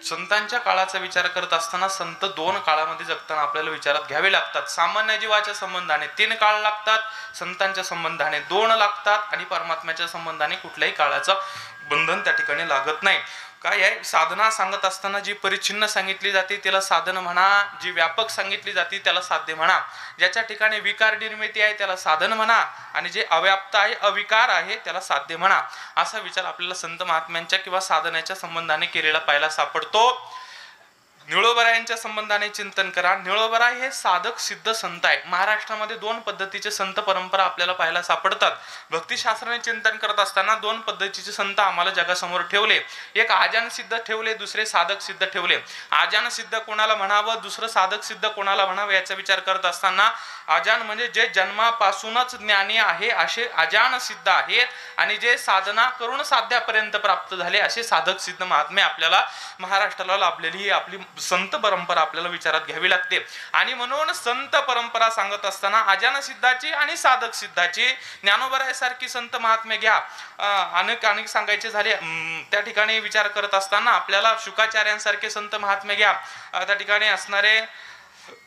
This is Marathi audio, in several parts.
संतांच्या काळाचा विचार करत असताना संत दोन काळामध्ये जगताना आपल्याला विचारात घ्यावे लागतात. सामान्य जीवाच्या संबंधाने 3 काळ लागतात, संतांच्या संबंधाने 2 लागतात आणि परमात्म्याच्या संबंधाने कुठल्याही काळाचं बंधन त्या ठिकाणी लागत नाही. काय आहे, साधना सांगत असताना जी परिच्छिन्न सांगितली जाते त्याला साधन म्हणा, जी व्यापक सांगितली जाते त्याला साध्य म्हणा, ज्याच्या ठिकाणी विकार निर्मिती आहे त्याला साधन म्हणा, आणि जे अव्याप्त आहे अविकार आहे त्याला साध्य म्हणा. असा विचार आपल्याला संत महात्म्यांच्या किंवा साधनेच्या संबंधाने केलेला पाहायला सापडतो. निळोबरायांच्या संबंधाने चिंतन करा. निळोबराय हे साधक सिद्ध संत आहे. महाराष्ट्रामध्ये 2 पद्धतीचे संत परंपरा आपल्याला पाहायला सापडतात. भक्तिशास्त्राने चिंतन करत असताना 2 पद्धतीचे संत आम्हाला जगासमोर ठेवले. एक आजान सिद्ध ठेवले, दुसरे साधक सिद्ध ठेवले. आजान सिद्ध कोणाला म्हणावं, दुसरं साधक सिद्ध कोणाला म्हणावं याचा विचार करत असताना आजान म्हणजे जे जन्मापासूनच ज्ञानी आहे असे आजान सिद्ध आहेत, आणि जे साधना करून साध्यापर्यंत प्राप्त झाले असे साधक सिद्ध महात्मे आपल्याला महाराष्ट्राला लाभलेली ही आपली संत परंपरा आपल्याला विचारात घ्यावी लागते. आणि म्हणून संत परंपरा सांगत असताना आजान सिद्धाची आणि साधक सिद्धाची, ज्ञानोबरायासारखी संत महात्मे घ्या, अनेक सांगायचे झाले त्या ठिकाणी विचार करत असताना आपल्याला शुकाचार्यांसारखे संत महात्मे घ्या, त्या ठिकाणी असणारे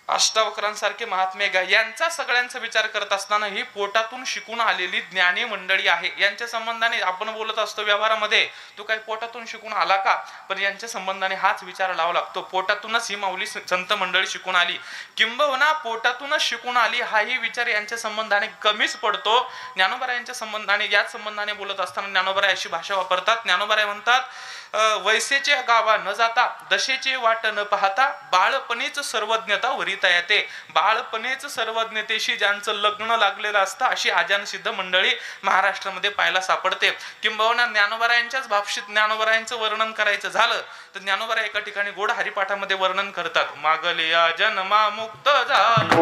अष्टावक्रांसारखे महात्मे घ्या. यांचा सगळ्यांचा विचार करत असताना ही पोटातून शिकून आलेली ज्ञानी मंडळी आहे. यांच्या संबंधाने आपण बोलत असतो व्यवहारामध्ये, तू काही पोटातून शिकून आला का, पण यांच्या संबंधाने हाच विचार लावा लागतो. पोटातूनच ही माऊली संत मंडळी शिकून आली, किंबहुना पोटातूनच शिकून आली, हाही विचार यांच्या संबंधाने कमीच पडतो. ज्ञानोबरायांच्या संबंधाने, याच संबंधाने बोलत असताना ज्ञानोबराय अशी भाषा वापरतात. ज्ञानोबराय म्हणतात, वैसेचे गावा न जाता, दशेचे वाट न पाहता, बाळपणीच सर्वज्ञता वरिता येते. बाळपणीच सर्वज्ञतेशी ज्यांचं लग्न लागलेलं असतं अशी आजान सिद्ध मंडळी महाराष्ट्रामध्ये पाहायला सापडते. किंबहुना ज्ञानोबरायांच्याच भाषेत ज्ञानोबरायांचं वर्णन करायचं झालं तर ज्ञानोबराय एका ठिकाणी गोड हरिपाठामध्ये वर्णन करतात. मागलिया जन्मा मुक्त झालो,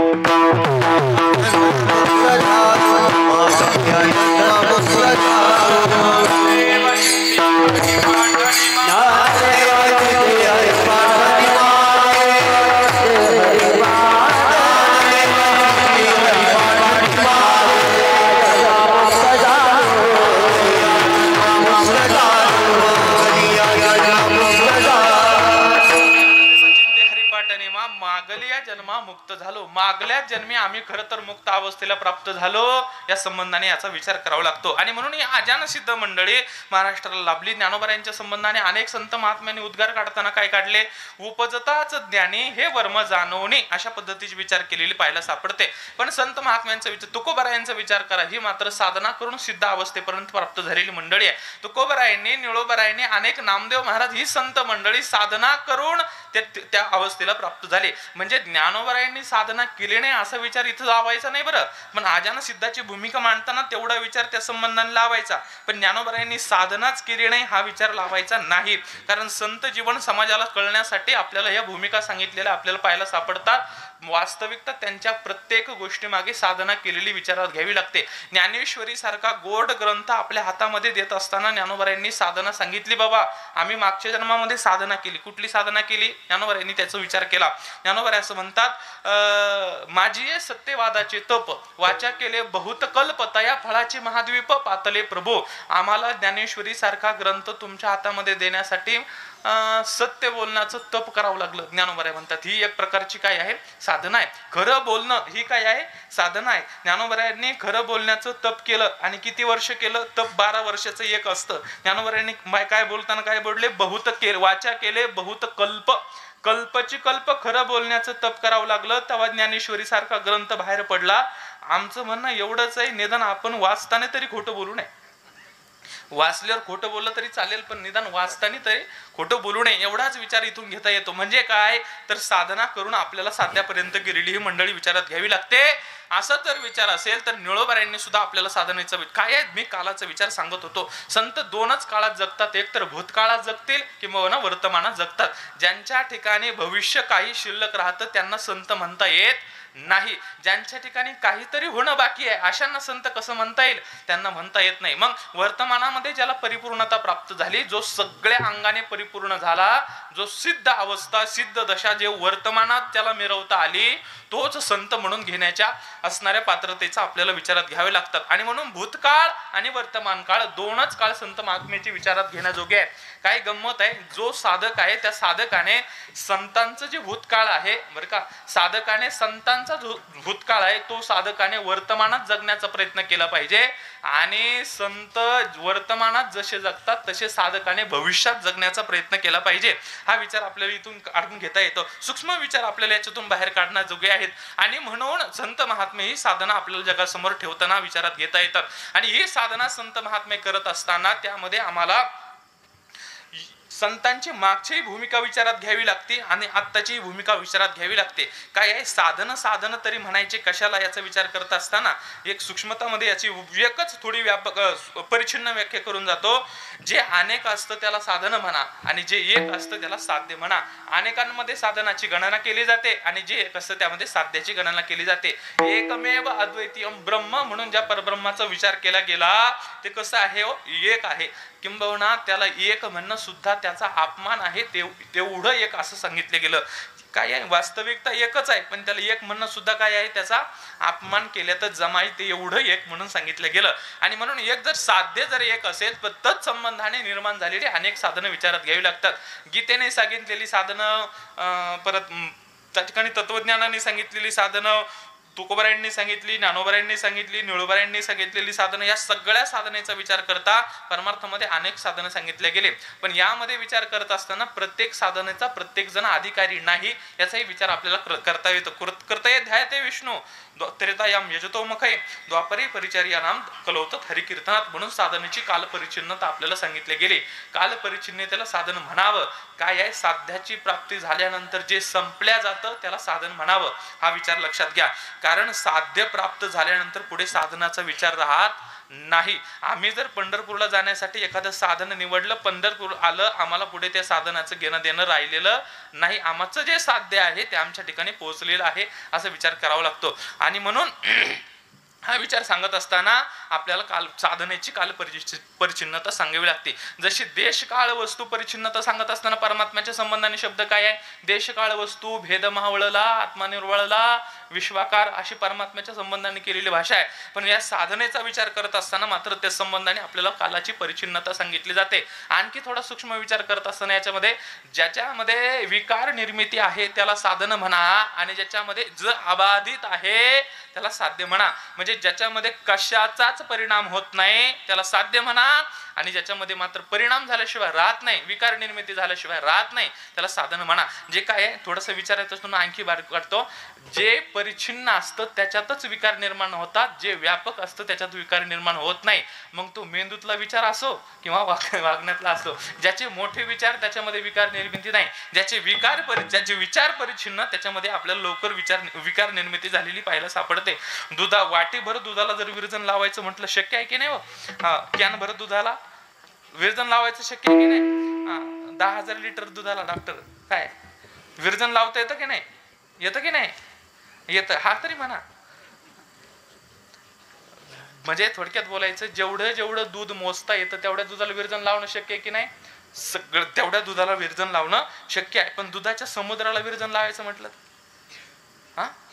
मागल्या जन्मा मुक्त झालो, मागल्या जन्मी आम्ही खरं तर मुक्त अवस्थेला प्राप्त झालो, या संबंधाने याचा विचार करावा लागतो. आणि म्हणून ही आजान सिद्ध मंडळी महाराष्ट्राला लाभली. ज्ञानोबरायांच्या संबंधाने अनेक संत महात्म्यांनी उद्गार काढताना काय काढले, उपजताच ज्ञानी हे वर्म जाणवणे, अशा पद्धतीचे विचार केलेली पाहायला सापडते. पण संत महात्म्यांचा विचार, तुकोबरायांचा विचार करा, ही मात्र साधना करून सिद्ध अवस्थेपर्यंत प्राप्त झालेली मंडळी आहे. तुकोबरायांनी, निळोबरायांनी, अनेक नामदेव महाराज ही संत मंडळी साधना करून त्या अवस्थेला प्राप्त झाले. म्हणजे ज्ञानोबरायांनी साधना केली नाही असा विचार इथं लावायचा नाही बरं, पण आजान सिद्धाची भूमिका मांडताना तेवढा विचार त्या संबंधाने लावायचा. पण ज्ञानोबरायांनी साधनाच केली नाही हा विचार लावायचा नाही, कारण संत जीवन समाजाला कळण्यासाठी आपल्याला या भूमिका सांगितलेल्या आपल्याला पाहायला सापडतात. वास्तविकता त्यांच्या प्रत्येक गोष्टी मागे साधना केलेली विचारात घ्यावी लागते. ज्ञानेश्वरी सारखा गोड ग्रंथ आपल्या हातामध्ये देत असताना ज्ञानोबरायांनी साधना सांगितली. बाबा आम्ही मागच्या जन्मामध्ये साधना केली, कुठली साधना केली, ज्ञानोबरायांनी त्याचा विचार केला. ज्ञानोबराय असं म्हणतात, माझी सत्यवादाचे तप, वाचा केले बहुत कल्प, तया फळाचे महाद्वीप पातले प्रभू. आम्हाला ज्ञानेश्वरी सारखा ग्रंथ तुमच्या हातामध्ये देण्यासाठी सत्य बोलण्याचं तप करावं लागलं. ज्ञानोबराय म्हणतात ही एक प्रकारची काय आहे, साधना आहे. खरं बोलणं ही काय आहे, साधना आहे. ज्ञानोबरायांनी खरं बोलण्याचं तप केलं, आणि किती वर्ष केलं, तप 12 वर्षाचं एक असतं. ज्ञानोबरायांनी काय बोलताना काय बोलले, बहुत केले, वाचा केले बहुत कल्प, कल्पची कल्प खरं बोलण्याचं तप करावं लागलं, तेव्हा ज्ञानेश्वरी सारखा ग्रंथ बाहेर पडला. आमचं म्हणणं एवढंच आहे, निदान आपण वाचताना तरी खोटं बोलू नये. वाचल्यावर खोटं बोललं तरी चालेल, पण निदान वाचताना तरी खोटं बोलू नये, एवढाच विचार इथून घेता येतो. म्हणजे काय तर साधना करून आपल्याला साध्यापर्यंत गेलेली ही मंडळी विचारात घ्यावी लागते. असं जर विचार असेल तर निळोबरायांनी सुद्धा आपल्याला साधनेचा काय आहे, मी कालाचा विचार सांगत होतो. संत 2च काळात जगतात, एक तर भूतकाळात जगतील किंवा वर्तमानात जगतात. ज्यांच्या ठिकाणी भविष्य काही शिल्लक राहतं त्यांना संत म्हणता येत नाही. ज्यांच्या ठिकाणी काहीतरी होणं बाकी आहे अशांना संत कसं म्हणता येईल? त्यांना म्हणता येत नाही. मग वर्तमानामध्ये ज्याला परिपूर्णता प्राप्त झाली, जो सगळ्या अंगाने परिपूर्ण झाला, जो सिद्ध अवस्था सिद्ध दशा जे वर्तमानात त्याला मिरवता आली, तोच संत म्हणून घेण्याच्या असणाऱ्या पात्रतेचा आपल्याला विचारात घ्यावे लागतात. आणि म्हणून भूतकाळ आणि वर्तमान काळ दोनच काळ संत महात्म्याची विचारात घेण्याजोगे आहे. काय गंमत आहे, जो साधक आहे त्या साधकाने संतांचं जे भूतकाळ आहे बरं का, साधकाने संतांचा भूतकाळ आहे तो साधकाने वर्तमानात जगण्याचा प्रयत्न केला पाहिजे. आणि संत वर्तमानात जसे जगतात तसे साधकाने भविष्यात जगण्याचा प्रयत्न केला पाहिजे. हा विचार आपल्याला इथून काढून घेता येतो. सूक्ष्म विचार आपल्याला याच्यातून बाहेर काढण्याजोगे आहेत. आणि म्हणून संत महात्मे ही साधना आपल्याला जगासमोर ठेवताना विचारात घेता येतात. आणि ही साधना संत महात्मे करत असताना त्यामध्ये आम्हाला संतांची मागची भूमिका विचारात घ्यावी लागते आणि आत्ताची भूमिका विचारात घ्यावी लागते. काय आहे, साधन साधन तरी म्हणायचे कशाला याचा विचार करत असताना एक सूक्ष्मतामध्ये याची एकच थोडी व्यापक परिच्छिन्न व्याख्या करून जातो. जे अनेक असतं त्याला साधन म्हणा आणि जे एक असतं त्याला साध्य म्हणा. अनेकांमध्ये साधनाची गणना केली जाते आणि जे एक असतं त्यामध्ये साध्याची गणना केली जाते. एकमेव अद्वैतीयम ब्रह्म म्हणून ज्या परब्रह्माचा विचार केला गेला ते कसं आहे, एक आहे. किंबहुना त्याला एक म्हणणं सुद्धा त्याचा अपमान आहे, तेवढं एक असं सांगितलं गेलं. काय आहे, वास्तविकता एकच आहे पण त्याला एक म्हणणं सुद्धा काय आहे, त्याचा अपमान केल्या तर जमाई ते एवढं एक म्हणून सांगितलं गेलं. आणि म्हणून एक जर साध्य जर एक असेल तर तत् संबंधाने निर्माण झालेली अनेक साधनं विचारात घ्यावी लागतात. गीतेने सांगितलेली साधनं, परत त्या ठिकाणी तत्वज्ञानाने सांगितलेली साधनं, तुकोबारायांनी सांगितली, ज्ञानोबारायांनी सांगितली, निळोबारायांनी सांगितलेली साधनं, या सगळ्या साधनेचा विचार करता परमार्थामध्ये अनेक साधनं सांगितले गेले. पण यामध्ये विचार करत असताना प्रत्येक साधनेचा प्रत्येक जण अधिकारी नाही याचाही विचार आपल्याला करता येतो. कर्तये ध्यायते विष्णू त्रेतायाम यजतो मुखे द्वापरे परिचर्यानाम कलौतत हरिकीर्तनात. म्हणून साधनेची कालपरिच्छिन्नता आपल्याला सांगितले गेले. कालपरिच्छिन्नतेला साधन म्हणावं. काय आहे, साध्याची प्राप्ती झाल्यानंतर जे संपल्या जातं त्याला साधन म्हणावं. हा विचार लक्षात घ्या. कारण साध्य प्राप्त झाल्यानंतर पुढे साधनाचा विचार राहत नाही. आम्ही जर पंढरपूरला जाण्यासाठी एखादं साधन निवडलं, पंढरपूर आलं, आम्हाला पुढे त्या साधनाचं घेणं देणं राहिलेलं नाही. आमचं जे साध्य आहे ते आमच्या ठिकाणी पोहोचलेलं आहे असा विचार करावा लागतो. आणि म्हणून हा विचार सांगत असताना आपल्याला साधनेची परिच्छिन्नता सांगावी लागते. जशी देश काळ वस्तू परिच्छिन्नता सांगत असताना परमात्म्याच्या संबंधाने शब्द काय आहे, देश काळ वस्तू भेद मावळला आत्मा निर्वळला विश्वाकार, अशी परमात्म्याच्या संबंधाने केलेली भाषा आहे. पण या साधनेचा विचार करत असताना मात्र त्या संबंधाने आपल्याला कालाची परिच्छिन्नता सांगितली जाते. आणखी थोडा सूक्ष्म विचार करत असताना याच्यामध्ये ज्याच्यामध्ये विकार निर्मिती आहे त्याला साधन म्हणा आणि ज्याच्यामध्ये जर अबाधित आहे त्याला साध्य म्हणा. म्हणजे ज्याच्यामध्ये कशाचाच परिणाम होत नाही त्याला साध्य म्हणा आणि ज्याच्यामध्ये मात्र परिणाम झाल्याशिवाय राहत नाही, विकार निर्मिती झाल्याशिवाय राहत नाही त्याला साधन म्हणा. जे काय आहे थोडंसं विचारायचं असतो ना, आणखी बारीक काढतो. जे परिच्छिन्न असतं त्याच्यातच विकार निर्माण होतात, जे व्यापक असतं त्याच्यात विकार निर्माण होत नाही. मग तो मेंदूतला विचार असो किंवा वागण्यातला असो, ज्याचे मोठे विचार त्याच्यामध्ये विकार निर्मिती नाही, ज्याचे विचार परिच्छिन्न त्याच्यामध्ये आपल्याला लवकर विकार निर्मिती झालेली पाहायला सापडते. वाटीभर दुधाला जर विरजन लावायचं म्हटलं शक्य आहे की नाही? कॅन भर दुधाला विरजन लावायचं शक्य आहे की नाही? 10,000 लिटर दुधाला डॉक्टर काय विरजन लावता येतं की नाही? येतं की नाही? येतं. हा तरी म्हणा. म्हणजे थोडक्यात बोलायचं, जेवढं दूध मोजता येतं तेवढ्या दुधाला विरजन लावणं शक्य आहे की नाही? सगळं तेवढ्या दुधाला विरजन लावणं शक्य आहे. पण दुधाच्या समुद्राला विरजन लावायचं म्हटलं,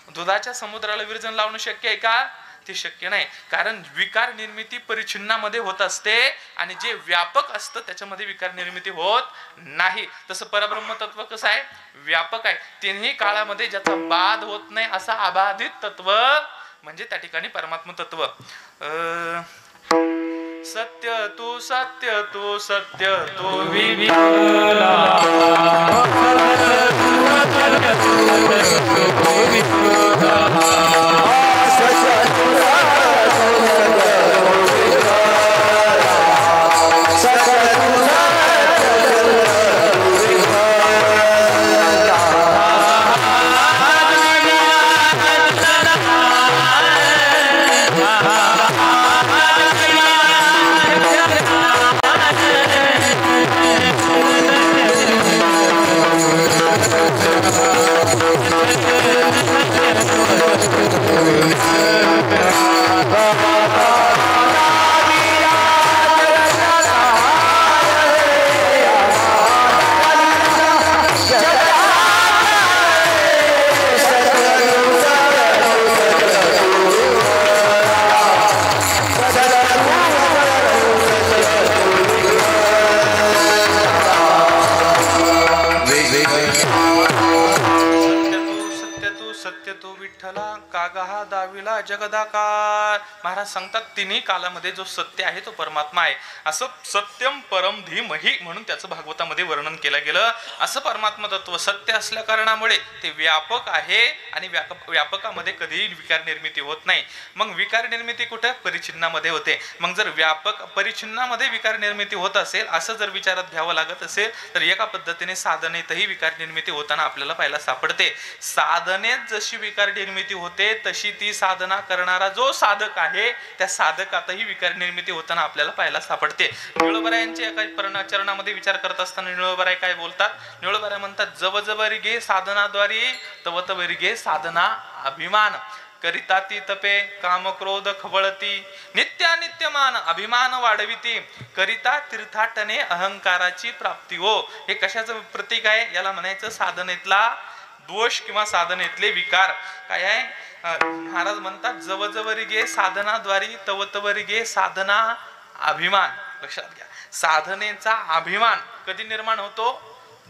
दुधाच्या समुद्राला विरजन लावणं शक्य आहे का? ते शक्य नाही. कारण विकार निर्मिती परिच्छिन्नामध्ये होत असते आणि जे व्यापक असतं त्याच्यामध्ये विकार निर्मिती होत नाही. तसं परब्रह्म तत्व कसं आहे? व्यापक आहे. तिन्ही काळामध्ये ज्याचा बाध होत नाही असा अबाधित तत्व म्हणजे त्या ठिकाणी परमात्म तत्व. सत्य तू सत्य तू सत्य तू विठ्ठला, Thank you. सत्य तो विठ्ठला कागा दाविला जगदाकार. महाराज सांगतात तिन्ही कालामध्ये जो सत्य आहे तो परमात्मा आहे. असं सत्यम परम धीमहि म्हणून त्याचं भागवतामध्ये वर्णन केलं गेलं. असं परमात्मा तत्व सत्य असल्या कारणामुळे ते व्यापक आहे आणि व्यापकामध्ये कधीही विकार निर्मिती होत नाही. मग विकार निर्मिती कुठे? परिचिन्नामध्ये होते. मग जर व्यापक परिचिन्नामध्ये विकार निर्मिती होत असेल असं जर विचारात घ्यावं लागत असेल तर एका पद्धतीने साधनेतही विकार निर्मिती होताना आपल्याला पाहायला सापडते. साधनेत जशी विकार निर्मिती होते तशी ती साधना करणारा जो साधक आहे त्या साधकातही विकार निर्मिती होताना आपल्याला पाहायला सापडते. निळोबरायांचे एका चरणामध्ये विचार करत असताना निळोबराय काय बोलतात? निळोबराय म्हणतात जव जवरी गे साधनाद्वारी तव तवरी गे साधना अभिमान. करिता ती तपे काम क्रोध खवळती नित्यानित्यमान अभिमान वाढविती. करिता तीर्थाटने अहंकाराची प्राप्ती हो. हे कशाचं प्रतीक आहे? याला म्हणायचं साधनेतला दोष किंवा साधनेतले विकार. काय आहे? महाराज म्हणतात जवजवरी गे साधनाद्वारी तव तवरी गे साधना अभिमान. लक्षात घ्या, साधनेचा अभिमान कधी निर्माण होतो?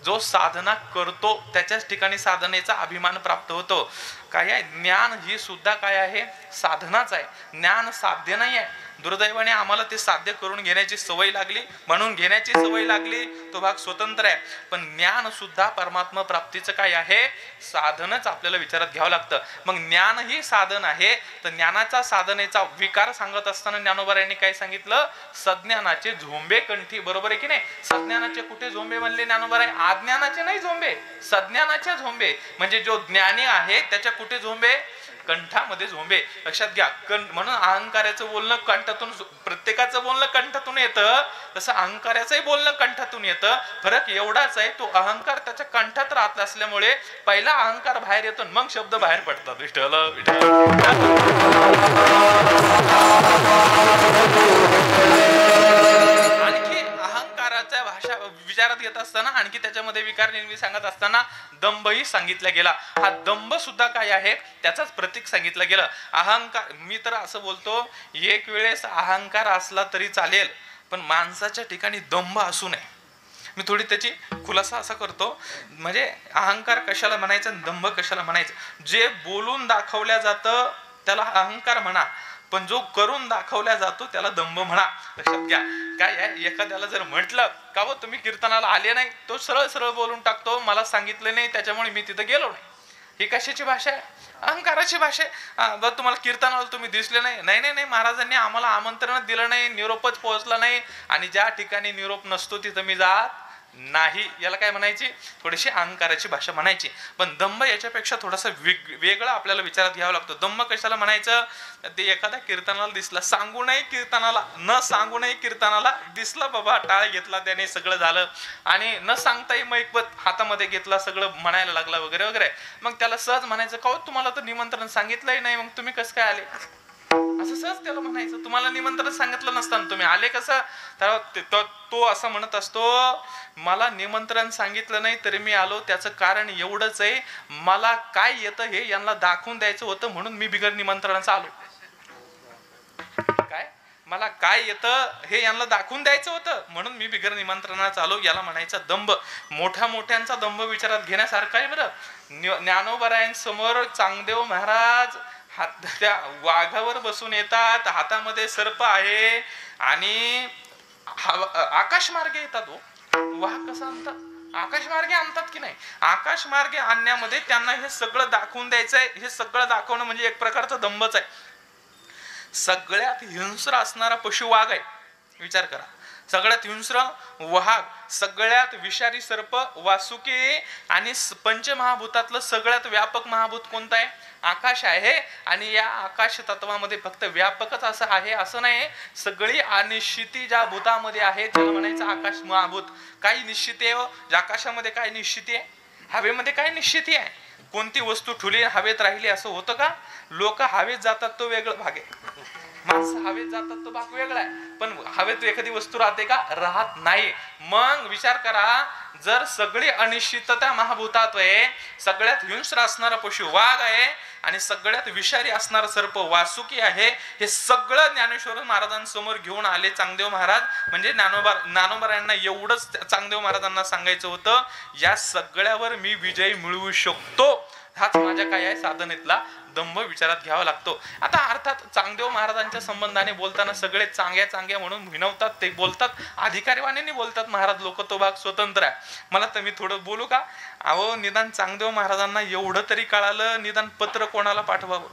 जो साधना करतो त्याच्याच ठिकाणी साधनेचा अभिमान प्राप्त होतो. काय आहे? ज्ञान ही सुद्धा काय आहे? साधनाच आहे. ज्ञान साध्य नाही आहे. दुर्दैवाने आम्हाला ते साध्य करून घेण्याची सवय लागली म्हणून घेण्याची सवय लागली तो भाग स्वतंत्र आहे. पण ज्ञान सुद्धा परमात्मा प्राप्तीचं काय आहे? साधनच आपल्याला विचारात घ्यावं लागतं. मग ज्ञान ही साधन आहे तर ज्ञानाचा साधनेचा विकार सांगत असताना ज्ञानोबा यांनी काय सांगितलं? सज्ञानाचे झोंबे कंठी. बरोबर आहे की नाही? सज्ञानाचे कुठे झोंबे म्हणले ज्ञानोबा? अज्ञानाचे नाही झोंबे, सज्ञानाचे झोंबे. म्हणजे जो ज्ञानी आहे त्याच्या कुठे झोंबे? कंठामध्ये झोंबे. लक्षात घ्या. म्हणून अहंकाराचं बोलणं कंठातून, प्रत्येकाचं बोलणं कंठातून येतं तसं अहंकाराचंही बोलणं कंठातून येतं. फरक एवढाच आहे, तो अहंकार त्याच्या कंठात राहत असल्यामुळे पहिला अहंकार बाहेर येतो मग शब्द बाहेर पडतात. विठ्ठल आणखी अहंकाराच्या भाषा विचारात घेत असताना आणखी त्याच्यामध्ये विकार निर्मिती सांगत असताना दंभही सांगितला गेला. हा दंभ सुद्धा काय आहे? त्याचाच प्रतीक सांगितलं गेलं. अहंकार, मी तर असं बोलतो एक वेळेस अहंकार असला तरी चालेल पण माणसाच्या ठिकाणी दंभ असू नये. मी थोडी त्याची खुलासा असा करतो. म्हणजे अहंकार कशाला म्हणायचं, दंभ कशाला म्हणायचं? जे बोलून दाखवल्या जातं त्याला अहंकार म्हणा, पण जो करून दाखवल्या जातो त्याला दंभ म्हणा. लक्षात घ्या. काय आहे? एखाद्याला जर म्हटलं का हो तुम्ही कीर्तनाला आले नाही, तो सरळ सरळ बोलून टाकतो मला सांगितलं नाही त्याच्यामुळे मी तिथं गेलो नाही. ही कशाची भाषा आहे? अहंकाराची भाषा आहे. बरं तुम्हाला कीर्तनाला तुम्ही दिसले नाही, नाही नाही नाही महाराजांनी आम्हाला आमंत्रण दिलं नाही, निरोपच पोहोचला नाही आणि ज्या ठिकाणी निरोप नसतो तिथं मी जात नाही. याला काय म्हणायची? थोडीशी अहंकाराची भाषा म्हणायची. पण दंभ याच्यापेक्षा थोडासा वेगळा आपल्याला विचारात घ्यावा लागतो. दंभ कशाला म्हणायचं? ते एखाद्या कीर्तनाला दिसला, सांगू नये कीर्तनाला, न सांगू नये कीर्तनाला दिसला बाबा, टाळ घेतला त्याने, सगळं झालं आणि न सांगताही मैकबत हातामध्ये घेतला, सगळं म्हणायला लागला वगैरे वगैरे. मग त्याला सहज म्हणायचं का तुम्हाला तर निमंत्रण सांगितलंही नाही, मग तुम्ही कसं काय आले? असं सहज त्याला म्हणायचं. तुम्हाला निमंत्रण सांगितलं नसताना तुम्ही आले कसं? तर तो असं म्हणत असतो मला निमंत्रण सांगितलं नाही तरी मी आलो. त्याचं कारण एवढंच आहे, मला काय येतं हे यांना दाखवून द्यायचं होतं म्हणून मी बिगर निमंत्रणाचा आलो. काय? मला काय येतं हे यांना दाखवून द्यायचं होतं म्हणून मी बिगर निमंत्रणाचा आलो. याला म्हणायचा दंभ. मोठ्या मोठ्यांचा दंभ विचारात घेण्यासारखा आहे बरं. ज्ञानोबरायांसमोर चांगदेव महाराज त्या वाघावर बसून येतात, हातामध्ये सर्प आहे आणि आकाश मार्गे येतात. वाघ कसा आणतात? आकाश मार्गे आणतात की नाही? आकाश मार्गे आणण्यामध्ये त्यांना हे सगळं दाखवून द्यायचंय. हे सगळं दाखवणं म्हणजे एक प्रकारचा दंभच आहे. सगळ्यात हिंस्र असणारा पशु वाघ आहे. विचार करा. सगळ्यात हिंस्र वाघ, सगळ्यात विषारी सर्प वासुकी आणि पंचमहाभूतातलं सगळ्यात व्यापक महाभूत कोणतं आहे? आकाश आहे. आणि या आकाश तत्वामध्ये फक्त व्यापकच असं आहे असं नाही, सगळी अनिश्चिती ज्या भूतामध्ये आहे त्याला म्हणायचं आकाश महाभूत. काही निश्चिती आहे आकाशामध्ये? काय निश्चिती आहे? हवेमध्ये काय निश्चिती आहे? कोणती वस्तू ठुली हवेत राहिली असं होतं का? लोक हवेत जातात तो वेगळा भाग आहे, माणसं हवेत जातात तो भाग वेगळा आहे. पण हवेत एखादी वस्तू राहते का? राहत नाही. मग विचार करा, जर सगळी अनिश्चितता महाभूतात आहे, सगळ्यात हिंस्र असणारा पशु वाघ आहे आणि सगळ्यात विषारी असणारा सर्प वासुकी आहे, हे सगळं ज्ञानेश्वर महाराजांसमोर घेऊन आले चांगदेव महाराज. म्हणजे ज्ञानोबा यांना एवढंच चांगदेव महाराजांना सांगायचं होतं, या सगळ्यावर मी विजय मिळवू शकतो. हाच माझ्या काय आहे साधनेतला दंभ विचारात घ्यावा लागतो. आता अर्थात चांगदेव महाराजांच्या संबंधाने बोलताना सगळे चांग्या म्हणून विनवतात, ते बोलतात, अधिकारीवाणीने बोलतात महाराज लोक, तो भाग स्वतंत्र आहे. मला तर मी थोडं बोलू का? अहो निदान चांगदेव महाराजांना एवढं तरी कळालं, निदान पत्र कोणाला पाठवावं?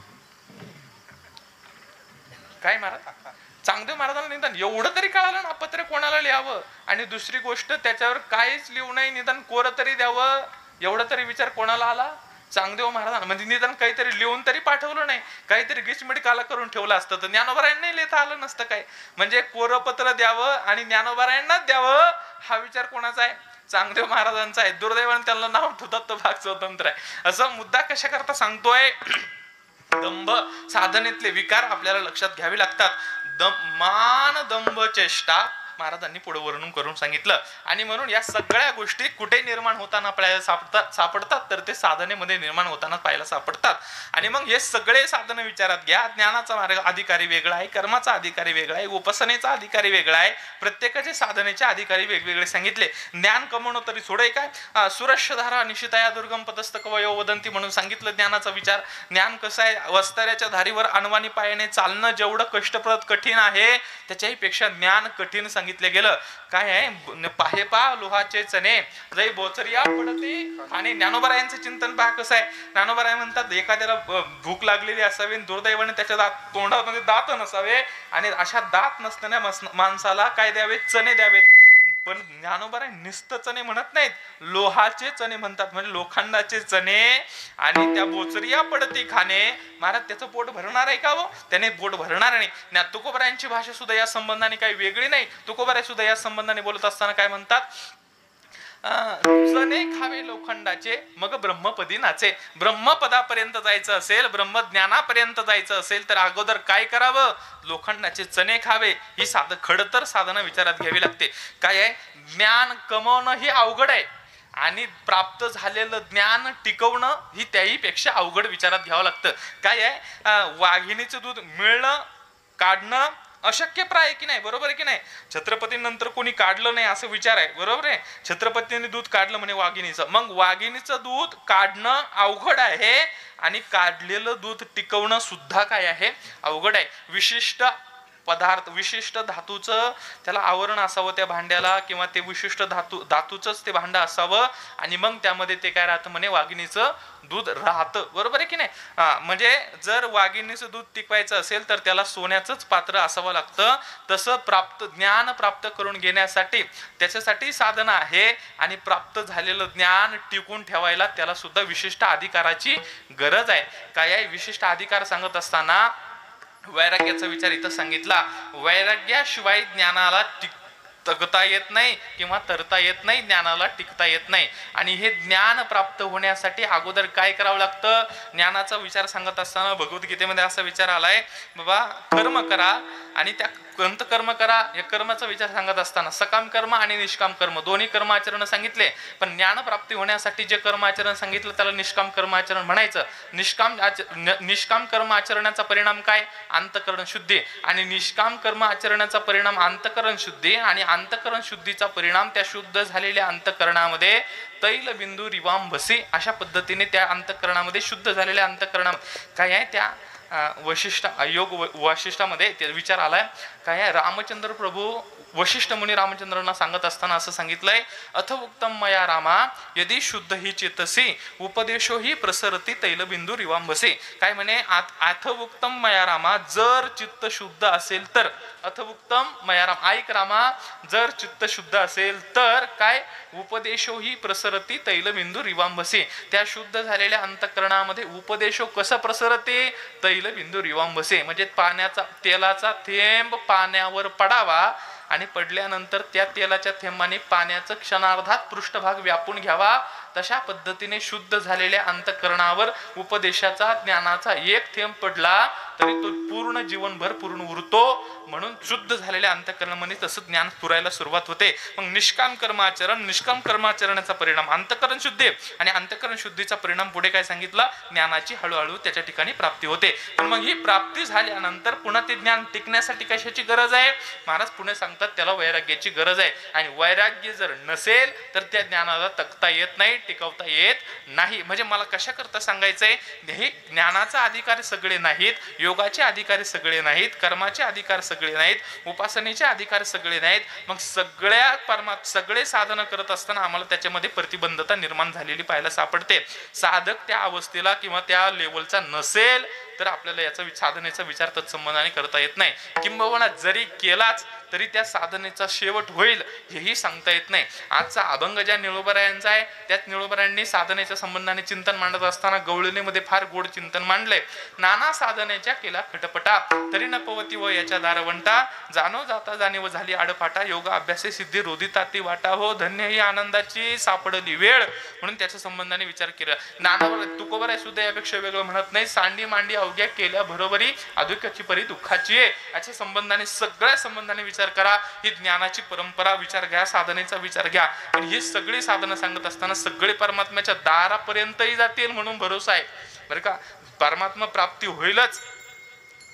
काय महाराज, चांगदेव महाराजांना निदान एवढं तरी कळालं ना, पत्र कोणाला लिहावं, आणि दुसरी गोष्ट त्याच्यावर काहीच लिहू नये, निदान कोरं तरी द्यावं, एवढं तरी विचार कोणाला आला? चांगदेव महाराजांना. म्हणजे निदान काहीतरी लिहून तरी पाठवलं नाही, काहीतरी गिचमिट काला करून ठेवलं असतं तर ज्ञानोबारायांना लिहिता आलं नसतं काय. म्हणजे कोरं पत्र द्यावं आणि ज्ञानोबारायांनाच द्यावं, हा विचार कोणाचा आहे? चांगदेव महाराजांचा आहे. दुर्दैवाने त्यांना नाव ठेवतात तो भाग स्वतंत्र आहे. असं मुद्दा कशा करता सांगतोय? दंभ साधनेतले विकार आपल्याला लक्षात घ्यावे लागतात. मान दंभ चेष्टा महाराजांनी पुढे वर्णन करून सांगितलं. आणि म्हणून या सगळ्या गोष्टी कुठे निर्माण होताना आपल्याला सापडतात तर ते साधनेमध्ये निर्माण होताना पाहायला सापडतात. आणि मग हे सगळे साधन विचारात घ्या. ज्ञानाचा मार्ग अधिकारी वेगळा आहे, कर्माचा अधिकारी वेगळा आहे, उपासनेचा अधिकारी वेगळा आहे, प्रत्येकाचे साधनेचे अधिकारी वेगवेगळे सांगितले. ज्ञान कमवणं तरी सोडे काय, सुरक्षधारा निशिताया दुर्गम पदस्थ कवयो वदंती म्हणून सांगितलं ज्ञानाचा विचार. ज्ञान कसं आहे, वस्ताऱ्याच्या धारीवर अनवाणी पायाने चालणं जेवढं कष्टप्रद कठीण आहे त्याच्याही पेक्षा ज्ञान कठीण सांगितले गेलं. काय आहे, पाहे पा लोहाचे चणे जै बोचरिया पडते. आणि ज्ञानोबारायांचं चिंतन पहा कसं आहे. ज्ञानोबाराय म्हणतात एखाद्याला भूक लागलेली असावी, दुर्दैवाने त्याच्या तोंडामध्ये दात नसावे, आणि अशा दात नसताना माणसाला काय द्यावे? चणे द्यावेत. पण ज्ञानोबाराय निस्त चणे म्हणत नाहीत, लोहाचे चणे म्हणतात, म्हणजे लोखंडाचे चणे. आणि त्या बोचरिया पडती खाणे. महाराज त्याचं पोट भरणार आहे का हो? त्याने पोट भरणार नाही. तुकोबारायांची भाषा सुद्धा या संबंधाने काही वेगळी नाही. तुकोबाराय सुद्धा या संबंधाने बोलत असताना काय म्हणतात? चणे खावे लोखंडाचे मग ब्रह्मपदी नाचे. ब्रह्मपदापर्यंत जायचं असेल, ब्रह्मज्ञानापर्यंत जायचं असेल तर अगोदर काय करावं? लोखंडाचे चणे खावे. ही खडतर साधना विचारात घ्यावी लागते. काय आहे, ज्ञान कमवणं ही अवघड आहे, आणि प्राप्त झालेलं ज्ञान टिकवणं ही त्याही पेक्षा अवघड विचारात घ्यावं लागतं. काय आहे, वाघिणीचं दूध मिळणं काढणं अशक्य प्राय की नाही, बरोबर आहे की नाही? छत्रपतींनंतर कोणी काढलं नाही असं विचार आहे, बरोबर आहे? छत्रपतींनी दूध काढलं म्हणे वाघिणीचं. मग वाघिणीचं दूध काढणं अवघड आहे, आणि काढलेलं दूध टिकवणं सुद्धा काय आहे? अवघड आहे. विशिष्ट पदार्थ, विशिष्ट धातूचं त्याला आवरण असावं त्या भांड्याला, किंवा ते विशिष्ट धातूचंच ते भांडं असावं, आणि मग त्यामध्ये ते काय राहतं म्हणे, वाघिणीचं दूध राहतं, बरोबर आहे की नाही? म्हणजे जर वाघिणीचं दूध टिकवायचं असेल तर त्याला सोन्याचंच पात्र असावं लागतं. तसं ज्ञान प्राप्त करून घेण्यासाठी त्याच्यासाठी साधना आहे, आणि प्राप्त झालेलं ज्ञान टिकून ठेवायला त्याला सुद्धा विशिष्ट अधिकाराची गरज आहे. काय आहे विशिष्ट अधिकार सांगत असताना वैराग्याचा विचार इथं सांगितला. वैराग्याशिवाय ज्ञानाला तगता येत नाही किंवा तरता येत नाही, ज्ञानाला टिकता येत नाही. आणि हे ज्ञान प्राप्त होण्यासाठी अगोदर काय करावं लागतं? ज्ञानाचा विचार सांगत असताना भगवद्गीतेमध्ये असा विचार आलाय, बाबा कर्म करा, आणि त्या कोणतं कर्म करा या कर्माचा विचार सांगत असताना सकाम कर्म आणि निष्काम कर्म दोन्ही कर्म आचरण सांगितले. पण ज्ञान प्राप्ती होण्यासाठी जे कर्म आचरण सांगितलं त्याला निष्काम कर्म आचरण म्हणायचं. निष्काम कर्म आचरणाचा परिणाम काय? अंतःकरण शुद्धी. आणि निष्काम कर्म आचरणाचा परिणाम अंतःकरण शुद्धी, आणि अंतःकरण शुद्धीचा परिणाम त्या शुद्ध झालेल्या अंतःकरणामध्ये तैल बिंदू रिवांभसे अशा पद्धतीने त्या अंतःकरणामध्ये शुद्ध झालेल्या अंतःकरणा काय आहे त्या वशिष्ठामध्ये विचार आलाय. काय आहे, रामचंद्र प्रभू वशिष्ठ मुनी रामचंद्रांना सांगत असताना असं सांगितलंय, अथ उक्तम मया रामा यदि शुद्ध ही चेतसी उपदेशो ही प्रसरती तैलबिंदू रिवांभसे. काय म्हणे, अथ उक्तम मया रामा, जर चित्त शुद्ध असेल तर, अथ उक्तम मया राम, ऐक रामा, जर चित्त शुद्ध असेल तर काय, उपदेशो ही प्रसरती तैलबिंदू रिवांभसे. त्या शुद्ध झालेल्या अंतःकरणामध्ये उपदेशो कसं प्रसरते? तैलबिंदू रिवांभसे, म्हणजे तेलाचा थेंब पाण्यावर पडावा, आणि पडल्यानंतर त्या तेलाच्या थेंबाने पाण्याचं क्षणार्धात पृष्ठभाग व्यापून घ्यावा. तशा पद्धतीने शुद्ध झालेल्या अंतःकरणावर उपदेशाचा ज्ञानाचा एक थेंब पडला तरी तो पूर्ण जीवनभर पूर्ण उरतो. म्हणून शुद्ध झालेल्या अंतःकरणामध्ये तसं ज्ञान पुरायला सुरुवात होते. मग निष्काम कर्माचरणाचा परिणाम अंतःकरण शुद्धी, आणि अंतःकरण शुद्धीचा परिणाम पुढे काय सांगितलं, ज्ञानाची हळूहळू त्याच्या ठिकाणी प्राप्ती होते. पण मग ही प्राप्ती झाल्यानंतर पुन्हा ते ज्ञान टिकण्यासाठी कशाची गरज आहे? महाराज पुढे सांगतात त्याला वैराग्याची गरज आहे. आणि वैराग्य जर नसेल तर त्या ज्ञानाला तकता येत नाही, टिकवता येत नाही. म्हणजे मला कशा करता सांगायचंय, हे ज्ञानाचा अधिकारी सगळे नाहीत, योगाचे अधिकारी सगळे नाहीत, कर्माचे अधिकार सगळे नाहीत, उपासनेचे अधिकार सगळे नाहीत. मग सगळे साधन करत असताना आम्हाला त्याच्यामध्ये प्रतिबंधता निर्माण झालेली पाहायला सापडते. साधक त्या अवस्थेला किंवा त्या लेवलचा नसेल तर आपल्याला याचा साधनेचा विचार तत्संबंधाने करता येत नाही. किंबहुना जरी केलाच तरी त्या साधनेचा शेवट होईल हेही सांगता येत नाही. आजचा अभंग ज्या निळोबरायांचा आहे त्यात निळोबरायांनी साधनेच्या संबंधाने चिंतन मांडत असताना गवळणीमध्ये फार गोड चिंतन मांडले. नाना साधनेच्या केला खटपटा, तरी न पवती व याच्या दारवंटा, जाणो जाता जाणीव झाली आडपाटा, योग अभ्यासे सिद्धी रोधिताती वाटा, हो धन्य ही आनंदाची सापडली वेळ. म्हणून त्याच्या संबंधाने विचार केला. नानावर तुकोबर सुद्धा यापेक्षा वेगळं म्हणत नाही. सांडी मांडी अवघ्या केल्या बरोबरी, अधुक्याची परी दुःखाची आहे. याच्या संबंधाने सगळ्या संबंधाने विचार करा. ही ज्ञानाची परंपरा विचार घ्या, साधनेचा विचार घ्या. आणि ही सगळी साधनं सांगत असताना सगळे परमात्म्याच्या दारापर्यंतही जातील म्हणून भरोसा आहे बरं का. परमात्मा प्राप्ती होईलच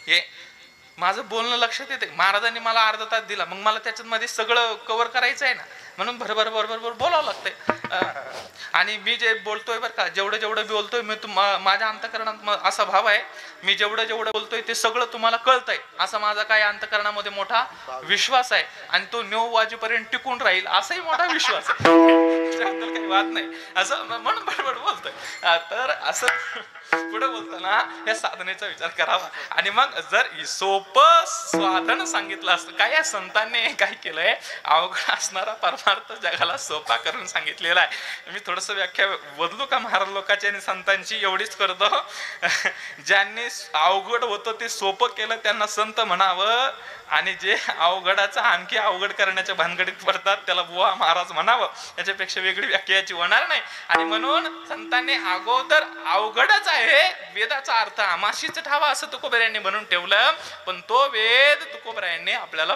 हे माझं बोलणं लक्षात येते. महाराजांनी मला अर्धा तास दिला, मग मला त्याच्यामध्ये सगळं कव्हर करायचं आहे ना, म्हणून बरोबर बोलावं लागतंय. आणि मी जे बोलतोय बरं का, जेवढं बोलतोय मी माझ्या अंतःकरणात असा भाव आहे, मी जेवढं बोलतोय ते सगळं तुम्हाला कळतंय असा माझा काय अंतःकरणामध्ये मोठा विश्वास आहे. आणि तो 9 वाजेपर्यंत टिकून राहील असाही मोठा विश्वास आहे. त्याबद्दल काही वाद नाही. असं म्हणून बरोबर बोलतोय. तर असं पुढे बोलताना या साधनेचा विचार करावा. आणि मग जर सोपं साधन सांगितलं असतं, काय या संतांनी काय केलंय, अवघड असणारा परमार्थ जगाला सोपा करून सांगितलेला आहे. मी थोडस व्याख्या बदलू का महाराज लोकांची आणि संतांची, एवढीच करतो. ज्यांनी अवघड होतं ते सोपं केलं त्यांना संत म्हणावं, आणि जे अवघडाचा आणखी अवघड करण्याच्या भानगडीत पडतात त्याला बुवा महाराज म्हणावं. याच्यापेक्षा वेगळी व्याख्या याची होणार नाही. आणि म्हणून संतांनी अगोदर अवघडच आहे वेदाचा अर्थ आमाशीच ठावा असं तुकोबरायांनी म्हणून ठेवलं. पण तो वेद तुकोबरायांनी आपल्याला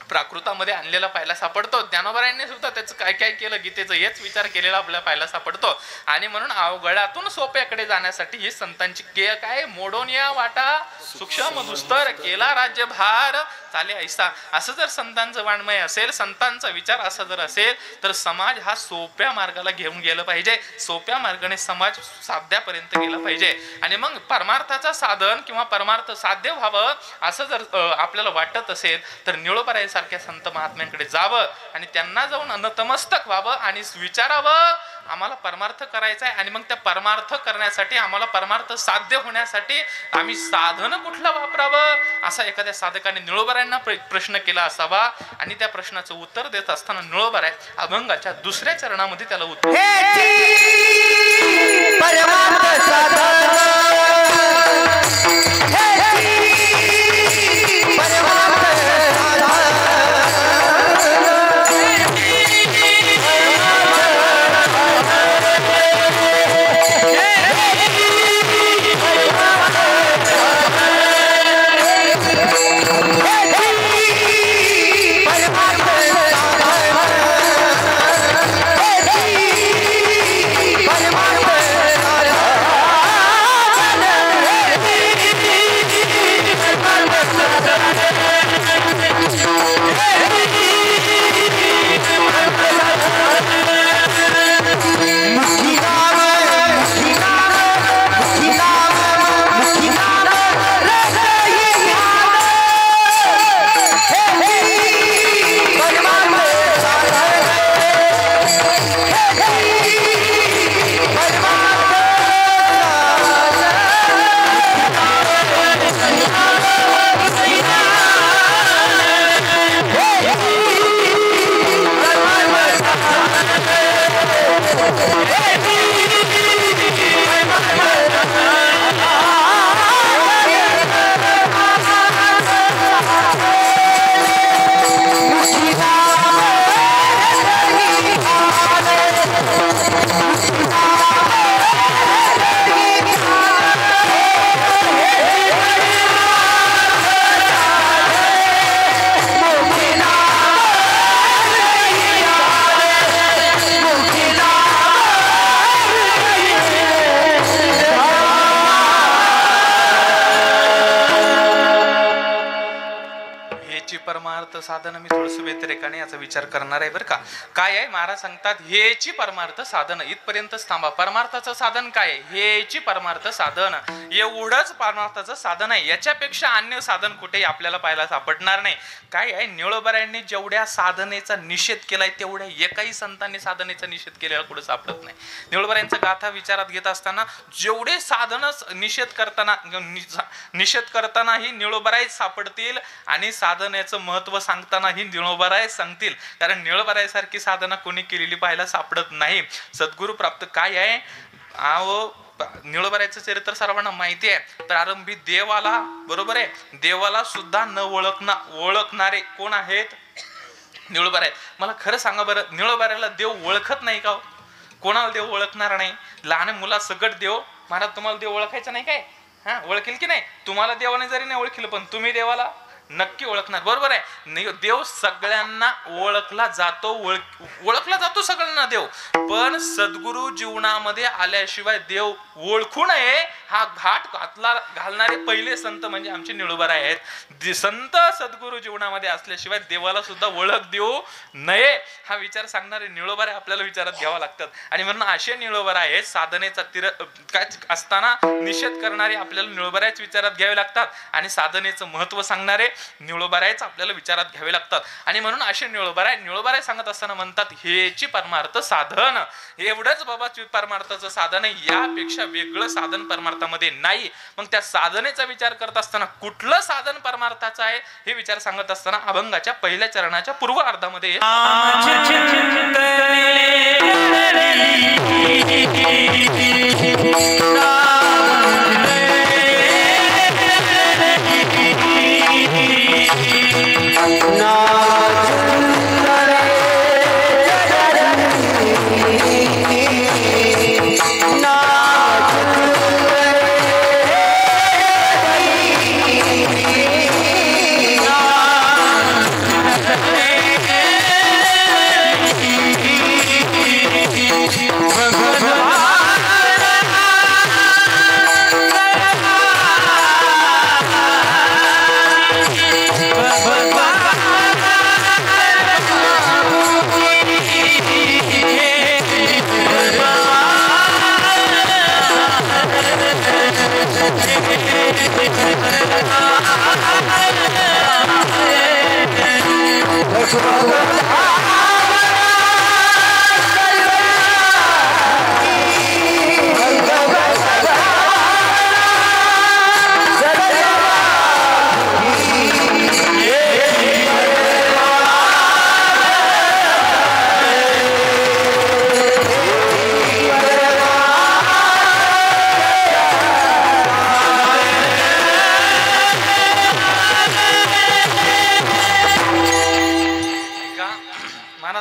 प्राकृतामध्ये आणलेला पाहायला सापडतो. ज्ञानोबरायांनी सुद्धा त्याचं काय काय केलं गीतेचं हेच विचार केलेला आपल्याला पाहायला सापडतो. आणि म्हणून अवघडातून सोप्याकडे जाण्यासाठी ही संतांची काय मोडून या वाटा सूक्ष्म दुस्तर केला राज्यभार चाले ऐसा. असं जर संतांचं वाङ्मय असेल, संतांचा विचार असा जर असेल तर समाज हा सोप्या मार्गाला घेऊन गेला पाहिजे. सोप्या मार्गाने समाज साध्यापर्यंत गेला पाहिजे. आणि मग परमार्थाचा साधन किंवा परमार्थ साध्य व्हावं असं जर आपल्याला वाटत असेल तर निळोबराय सारख्या संत महात्म्यांकडे जावं आणि त्यांना जाऊन नतमस्तक व्हावं आणि विचारावं आम्हाला परमार्थ करायचा आहे. आणि मग त्या परमार्थ करण्यासाठी आम्हाला परमार्थ साध्य होण्यासाठी आम्ही साधन कुठलं वापरावं असा एखाद्या साधकाने निळोबरायांना प्रश्न केला असावा. आणि त्या प्रश्नाचं उत्तर देत असताना निळोबराय अभंगाच्या 2ऱ्या चरणामध्ये त्याला उत्तर परमार्थ साधन मी थोडस व्यतिरेकाने याचा विचार करणार आहे बरं का. काय आहे महाराज सांगतात हेची परमार्थ साधन. इथपर्यंतच थांबा. परमार्थाचं साधन काय आहे? हेची परमार्थ साधन. एवढंच परमार्थाचं साधन आहे. याच्यापेक्षा अन्य साधन कुठेही आपल्याला पाहायला सापडणार नाही. काय आहे ज्ञानोबारायांनी जेवढ्या साधनेचा निषेध केलाय तेवढ्या एकाही संतांनी साधनेचा निषेध केलेला कुठे सापडत नाही. ज्ञानोबारायांचा गाथा विचारात घेत असताना जेवढे साधन निषेध करतानाही ज्ञानोबाराय सापडतील आणि साधनेचं महत्व सांगतानाही ज्ञानोबाराय सांगतील. कारण ज्ञानोबारायांसारखी साधना कोणी केलेली पाहायला सापडत नाही. सद्गुरु प्राप्त काय आहे ज्ञानोबारायांचं चरित्र सर्वांना माहिती आहे. प्रारंभी देवाला बरोबर आहे देवाला सुद्धा न ओळखणारे कोण आहेत? ज्ञानोबाराय. मला खरं सांगा बरं ज्ञानोबारायाला देव ओळखत नाही का? कोणाला देव ओळखणार नाही? लहान मुला सगट देव महाराज तुम्हाला देव ओळखायचं नाही काय? ओळखेल की नाही? तुम्हाला देवाने जरी नाही ओळखलं पण तुम्ही देवाला नक्की ओळखणार. बरोबर आहे. देव सगळ्यांना ओळखला जातो सगळ्यांना देव. पण सद्गुरु जीवनामध्ये आल्याशिवाय देव ओळखू नये हा घाट घालणारे पहिले संत म्हणजे आमचे ज्ञानोबाराय आहेत. संत सद्गुरु जीवनामध्ये असल्याशिवाय देवाला सुद्धा ओळख देऊ नये हा विचार सांगणारे ज्ञानोबाराय आपल्याला विचारात घ्यावा लागतात. आणि म्हणून असे ज्ञानोबाराय आहेत साधनेचा काय असताना निषेध करणारे आपल्याला ज्ञानोबारायच विचारात घ्यावे लागतात आणि साधनेचं महत्व सांगणारे ज्ञानोबारायच आपल्याला विचारात घ्यावे लागतात. आणि म्हणून असे ज्ञानोबाराय सांगत असताना म्हणतात हेची परमार्थ साधन. एवढंच बाबा परमार्थाचं साधन आहे. यापेक्षा वेगळं साधन परमार्थामध्ये नाही. मग त्या साधनेचा विचार करत असताना कुठलं साधन परमार्थाचं आहे हे विचार सांगत असताना अभंगाच्या पहिल्या चरणाच्या पूर्व अर्धामध्ये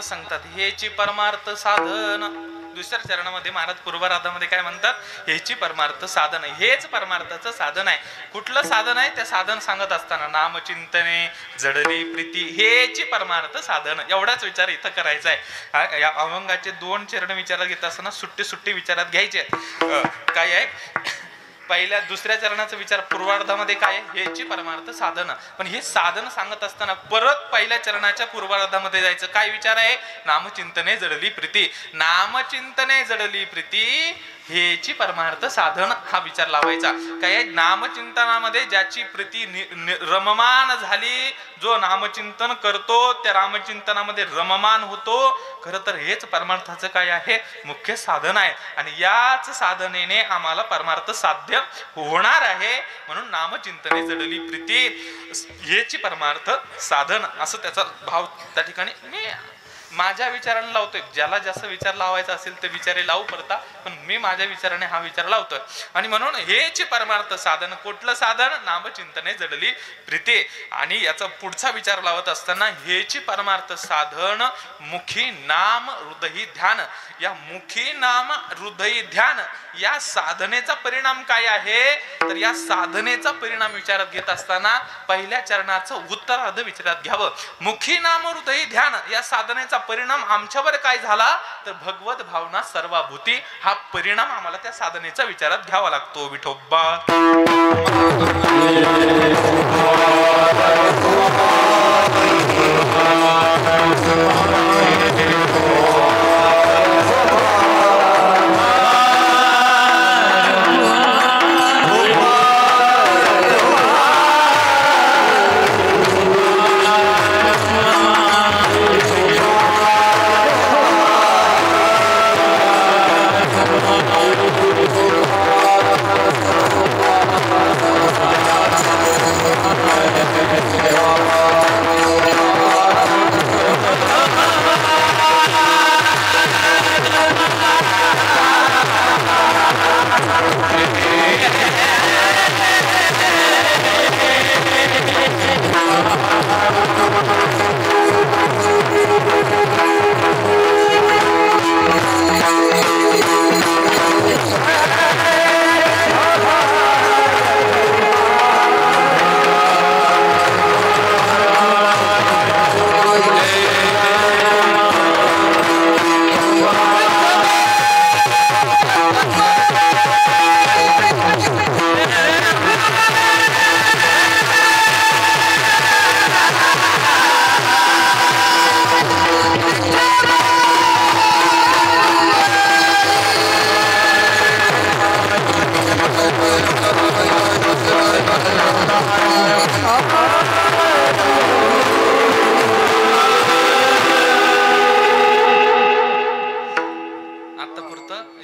सांगतात हेची परमार्थ साधन. दुसऱ्या चरणामध्ये महाराज पूर्वार्धामध्ये काय म्हणतात? हेची परमार्थ साधन. हेच परमार्थाचं साधन आहे. कुठलं साधन आहे? त्या साधन सांगत असताना नामचिंतने जडली प्रीती हेची परमार्थ साधन. एवढाच विचार इथं करायचा आहे. या अभंगाचे 2 चरण विचारात घेत असताना सुट्टी विचारात घ्यायचे. काय आहे? पहिल्या दुसऱ्या चरणाचा विचार पूर्वार्धामध्ये काय आहे? हेची परमार्थ साधन. पण हे साधन सांगत असताना परत पहिल्या चरणाच्या पूर्वार्धामध्ये जायचं. काय विचार आहे? नामचिंतने जडली प्रीती. नामचिंतने जडली प्रीती हेची परमार्थ साधन हा विचार लावायचा. काय आहे? नामचिंतनामध्ये ज्याची प्रीती रममान झाली, जो नामचिंतन करतो त्या नामचिंतनामध्ये रममान होतो. खरं तर हेच परमार्थाचं काय आहे? मुख्य साधन आहे. आणि याच साधनेने आम्हाला परमार्थ साध्य होणार आहे. म्हणून नामचिंतने जडली प्रीती हेची परमार्थ साधन असं त्याचा भाव त्या ठिकाणी मी माझ्या विचाराने लावतोय. ज्याला जास्त विचार लावायचा असेल ते विचारे लावू पडता, पण मी माझ्या विचाराने हा विचार लावतोय. आणि म्हणून हेची परमार्थ साधन. कुठलं साधन? नामचिंतने जडली प्रीती. आणि याचा पुढचा विचार लावत असताना हेची परमार्थ साधन मुखी नाम हृदयी ध्यान. या मुखी नाम हृदयी ध्यान या साधनेचा परिणाम काय आहे? तर या साधनेचा परिणाम विचारात घेत असताना पहिल्या चरणाचं उत्तरार्ध विचारात घ्यावं. मुखी नाम हृदयी ध्यान या साधनेचा परिणाम आमच्यावर काय झाला? तर भगवत भावना सर्वाभूती हा परिणाम आम्हाला त्या साधनेचा विचारात घ्यावा लागतो. विठोबा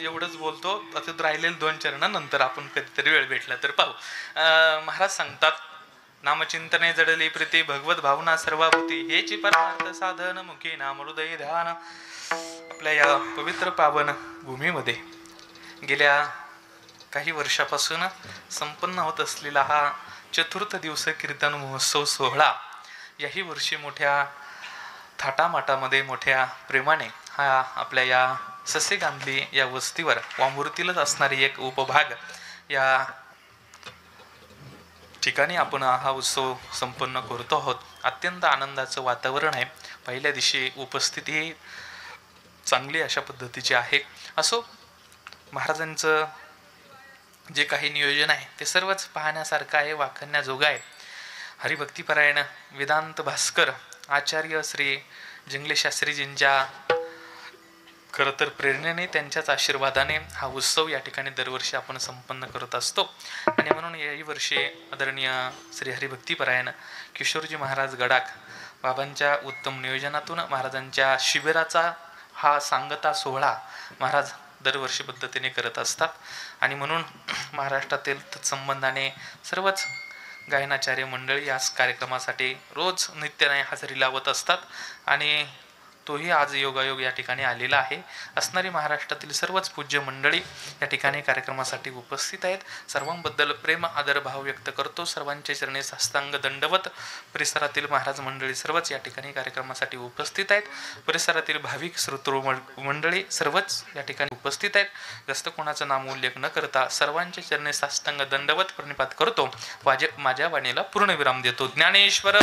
एवढंच बोलतो. आता राहिलेले 2 चरण नंतर आपण कधीतरी वेळ भेटला तर पाहू. महाराज सांगतात, नामचिंतने जडली प्रीती भगवत भावना सर्वाभूती हेची परमार्थ साधन मुखी नाम हृदय ध्यान. आपल्या या पवित्र पावन भूमीमध्ये गेल्या काही वर्षापासून संपन्न होत असलेला हा चतुर्थ दिवस कीर्तन महोत्सव सोहळा याही वर्षी मोठ्या थाटामाटामध्ये मोठ्या प्रेमाने हा आपल्या या ससेगांधली या वस्तीवर वामूर्तीलाच असणारी एक उपभाग या ठिकाणी आपण हा उत्सव संपन्न करतो आहोत. अत्यंत आनंदाचं वातावरण आहे. पहिल्या दिवशी उपस्थिती चांगली अशा पद्धतीची आहे. असो, महाराजांचं जे काही नियोजन आहे ते सर्वच पाहण्यासारखं आहे, वाखण्याजोगं आहे. हरिभक्तीपरायण वेदांत भास्कर आचार्य श्री जिंगले शास्त्रीजींच्या खरं तर प्रेरणेने, त्यांच्याच आशीर्वादाने हा उत्सव या ठिकाणी दरवर्षी आपण संपन्न करत असतो. आणि म्हणून याही वर्षी आदरणीय श्री हरिभक्तीपरायण किशोरजी महाराज गडाख बाबांच्या उत्तम नियोजनातून महाराजांच्या शिबिराचा हा सांगता सोहळा महाराज दरवर्षी पद्धतीने करत असतात. आणि म्हणून महाराष्ट्रातील तत्संबंधाने सर्वच गायनाचार्य मंडळी या कार्यक्रमासाठी रोज नित्याने हजेरी लावत असतात. आणि तोही आज योगायोग या ठिकाणी आलेला आहे. असणारी महाराष्ट्रातील सर्वच पूज्य मंडळी या ठिकाणी कार्यक्रमासाठी उपस्थित आहेत. सर्वांबद्दल प्रेम आदर भाव व्यक्त करतो. सर्वांचे चरणी साष्टांग दंडवत. परिसरातील महाराज मंडळी सर्वच या ठिकाणी कार्यक्रमासाठी उपस्थित आहेत. परिसरातील भाविक श्रोतृ मंडळी सर्वच या ठिकाणी उपस्थित आहेत. जास्त कोणाचं नाम उल्लेख न करता सर्वांचे चरणी साष्टांग दंडवत प्रणिपात करतो. माझ्या वाणीला पूर्ण विराम देतो. ज्ञानेश्वर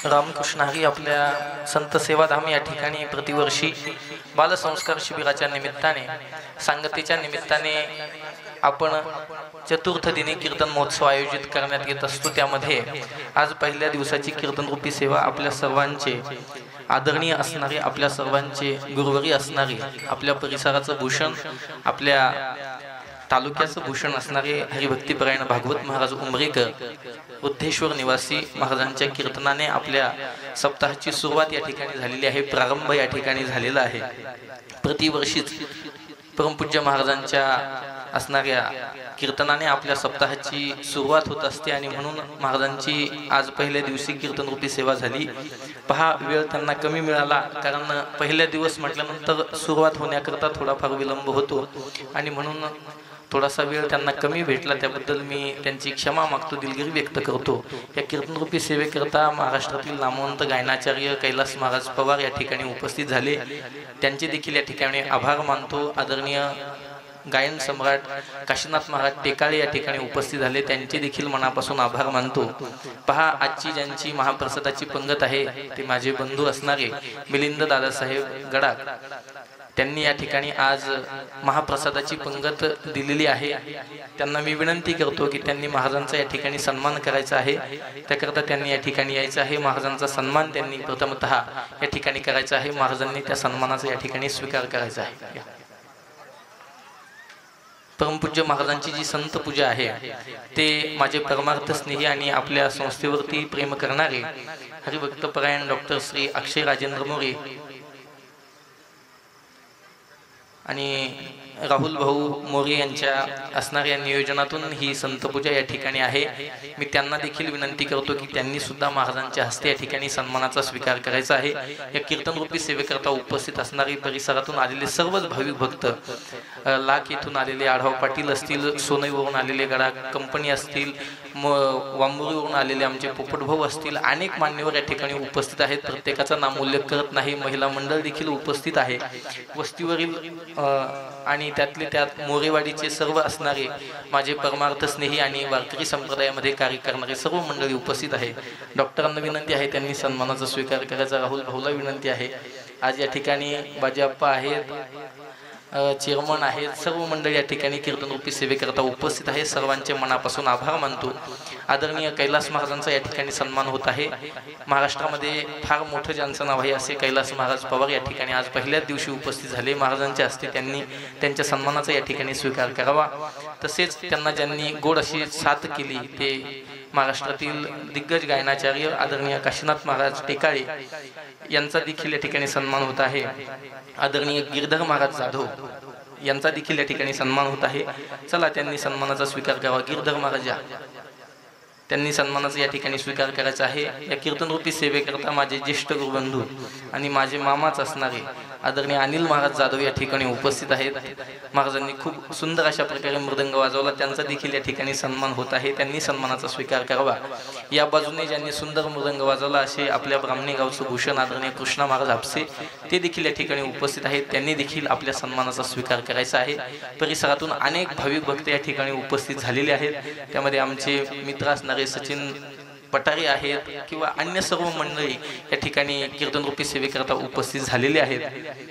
रामकृष्ण हरी आपल्या संत सेवाधाम या ठिकाणी प्रतिवर्षी बालसंस्कार शिबिराच्या निमित्ताने, सांगतेच्या निमित्ताने आपण चतुर्थ दिनी कीर्तन महोत्सव आयोजित करण्यात येत असतो. त्यामध्ये आज पहिल्या दिवसाची कीर्तन रूपी सेवा आपल्या सर्वांचे आदरणीय असणारे, आपल्या सर्वांचे गुरुवरी असणारे, आपल्या परिसराचं भूषण, आपल्या तालुक्याचं भूषण असणारे हरिभक्तीपरायण भागवत महाराज उमरेकर बुद्धेश्वर निवासी महाराजांच्या कीर्तनाने आपल्या सप्ताहाची सुरुवात या ठिकाणी झालेली आहे. प्रारंभ या ठिकाणी झालेला आहे. प्रतिवर्षीच परमपूज्य महाराजांच्या असणाऱ्या कीर्तनाने आपल्या सप्ताहाची सुरुवात होत असते आणि म्हणून महाराजांची आज पहिल्या दिवशी कीर्तनरूपी सेवा झाली। पहा, वेळ त्यांना कमी मिळाला कारण पहिल्या दिवस म्हटल्यानंतर सुरुवात होण्याकरता थोडाफार विलंब होतो आणि म्हणून थोडासा वेळ त्यांना कमी भेटला, त्याबद्दल मी त्यांची क्षमा मागतो, दिलगिरी व्यक्त करतो। या कीर्तनरूपी सेवेकरता महाराष्ट्रातील नामवंत गायनाचार्य कैलास महाराज पवार या ठिकाणी उपस्थित झाले, त्यांचे देखील या ठिकाणी आभार मानतो। आदरणीय गायन सम्राट काशीनाथ महाराज टेकाळे या ठिकाणी उपस्थित झाले, त्यांचे देखील मनापासून आभार मानतो। पहा, आजची ज्यांची महाप्रसादाची पंगत आहे ते माझे बंधू असणारे मिलिंद दादासाहेब गडाख, त्यांनी या ठिकाणी आज महाप्रसादाची पंगत दिलेली आहे। त्यांना मी विनंती करतो की त्यांनी महाराजांचा या ठिकाणी सन्मान करायचा आहे, त्याकरता त्यांनी या ठिकाणी यायचं आहे। महाराजांचा सन्मान त्यांनी प्रथमतः या ठिकाणी करायचा आहे, महाराजांनी त्या सन्मानाचा या ठिकाणी स्वीकार करायचा आहे। परमपूज्य महाराजांची जी संत पूजा आहे ते माझे परमार्थ स्नेही आणि आपल्या संस्थेवरती प्रेम करणारे हरिभक्तपरायण डॉक्टर श्री अक्षय राजेंद्र मोरे आणि राहुल भाऊ मोरे यांच्या असणाऱ्या नियोजनातून ही संत पूजा या ठिकाणी आहे। मी त्यांना देखील विनंती करतो की त्यांनी सुद्धा महाराजांच्या हस्ते या ठिकाणी सन्मानाचा स्वीकार करायचा आहे। या कीर्तनरूपी सेवेकरता उपस्थित असणारे परिसरातून आलेले सर्वच भाविक भक्त, लाख येथून आलेले आढाव पाटील असतील, सोनईवरून आलेले गडा कंपनी असतील, वांबुरीवरून आलेले आमचे पोपट भाऊ असतील, अनेक मान्यवर या ठिकाणी उपस्थित आहेत। प्रत्येकाचा नाम उल्लेख करत नाही, महिला मंडळ देखील उपस्थित आहे। वस्तीवरील आणि त्यातले त्यात मोरेवाडीचे सर्व असणारे माझे परमार्थ स्नेही आणि वारकरी संप्रदायामध्ये कार्य करणारे सर्व मंडळी उपस्थित आहे। डॉक्टरांना विनंती आहे त्यांनी सन्मानाचा स्वीकार करायचा। राहुल भाऊला विनंती आहे। आज या ठिकाणी बाजीअप्पा आहेत, चेअरमन आहेत, सर्व मंडळी या ठिकाणी कीर्तनरूपी सेवेकरता उपस्थित आहे। सर्वांचे मनापासून आभार मानतो। आदरणीय कैलास महाराजांचा या ठिकाणी सन्मान होत आहे। महाराष्ट्रामध्ये फार मोठं ज्यांचं नाव आहे असे कैलास महाराज पवार या ठिकाणी आज पहिल्याच दिवशी उपस्थित झाले। महाराजांच्या हस्ते त्यांनी त्यांच्या सन्मानाचा या ठिकाणी स्वीकार करावा। तसेच त्यांना ज्यांनी गोड अशी साथ केली ते महाराष्ट्रातील दिग्गज गायनाचार्य आदरणीय काशीनाथ महाराज टेकाळे यांचा देखील या ठिकाणी सन्मान होत आहे। आदरणीय गिरधर महाराज जाधव यांचा देखील या ठिकाणी सन्मान होत आहे। चला, त्यांनी सन्मानाचा स्वीकार करावा। गिरधर महाराज त्यांनी सन्मानाचा या ठिकाणी स्वीकार करायचा आहे। या कीर्तनरूपी सेवेकरता माझे ज्येष्ठ गुरुबंधू आणि माझे मामाच असणारे आदरणीय अनिल महाराज जाधव या ठिकाणी उपस्थित आहेत। महाराजांनी खूप सुंदर अशा प्रकारे मृदंग वाजवला, त्यांचा देखील या ठिकाणी सन्मान होत आहे, त्यांनी सन्मानाचा स्वीकार करावा। या बाजूने ज्यांनी सुंदर मृदंग वाजवला असे आपल्या ब्राह्मणी गावचं भूषण आदरणीय कृष्णा महाराज हापसे ते देखील या ठिकाणी उपस्थित आहेत, त्यांनी देखील आपल्या सन्मानाचा स्वीकार करायचा आहे। परिसरातून अनेक भाविक भक्त या ठिकाणी उपस्थित झालेले आहेत, त्यामध्ये आमचे मित्र असणारे सचिन पटारे आहेत किंवा अन्य सर्व मंडळी या ठिकाणी कीर्तनरूपी सेवेकरता उपस्थित झालेले आहेत।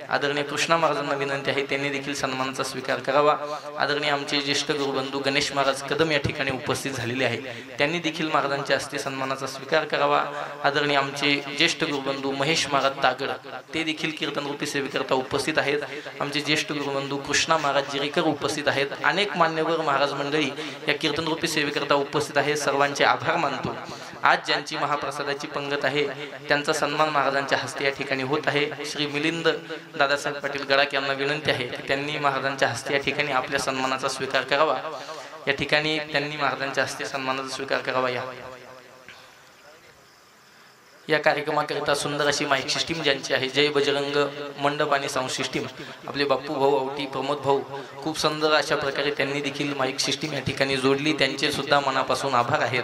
आदरणीय कृष्णा महाराजांना विनंती आहे त्यांनी देखील सन्मानाचा स्वीकार करावा। आदरणीय आमचे ज्येष्ठ गुरुबंधू गणेश महाराज कदम या ठिकाणी उपस्थित झालेले आहेत, त्यांनी देखील महाराजांच्या हस्ते सन्मानाचा स्वीकार करावा। आदरणीय आमचे ज्येष्ठ गुरुबंधू महेश महाराज तागड ते देखील कीर्तनरूपी सेवेकरता उपस्थित आहेत। आमचे ज्येष्ठ गुरुबंधू कृष्णा महाराज जिरेकर उपस्थित आहेत। अनेक मान्यवर महाराज मंडळी या कीर्तनरूपी सेवेकरता उपस्थित आहेत, सर्वांचे आभार मानतो। आज ज्यांची महाप्रसादाची पंगत आहे त्यांचा सन्मान महाराजांच्या हस्ते या ठिकाणी होत आहे। श्री मिलिंद दादासाहेब पाटील गडाख यांना विनंती आहे की त्यांनी महाराजांच्या हस्ते या ठिकाणी आपल्या सन्मानाचा स्वीकार करावा। या ठिकाणी त्यांनी महाराजांच्या हस्ते सन्मानाचा स्वीकार करावा। या कार्यक्रमाकरिता सुंदर अशी माईक सिस्टीम ज्यांची आहे जय बजरंग मंडप आणि साऊंड सिस्टीम आपले बाप्पू भाऊ आवटी प्रमोद भाऊ खूप सुंदर अशा प्रकारे त्यांनी देखील माईक सिस्टीम या ठिकाणी जोडली, त्यांचे सुद्धा मनापासून आभार आहेत।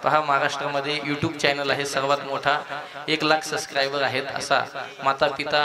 पहा, महाराष्ट्रामध्ये यूट्यूब चॅनल आहे सर्वात मोठा, 1 लाख सबस्क्रायबर आहेत असा माता पिता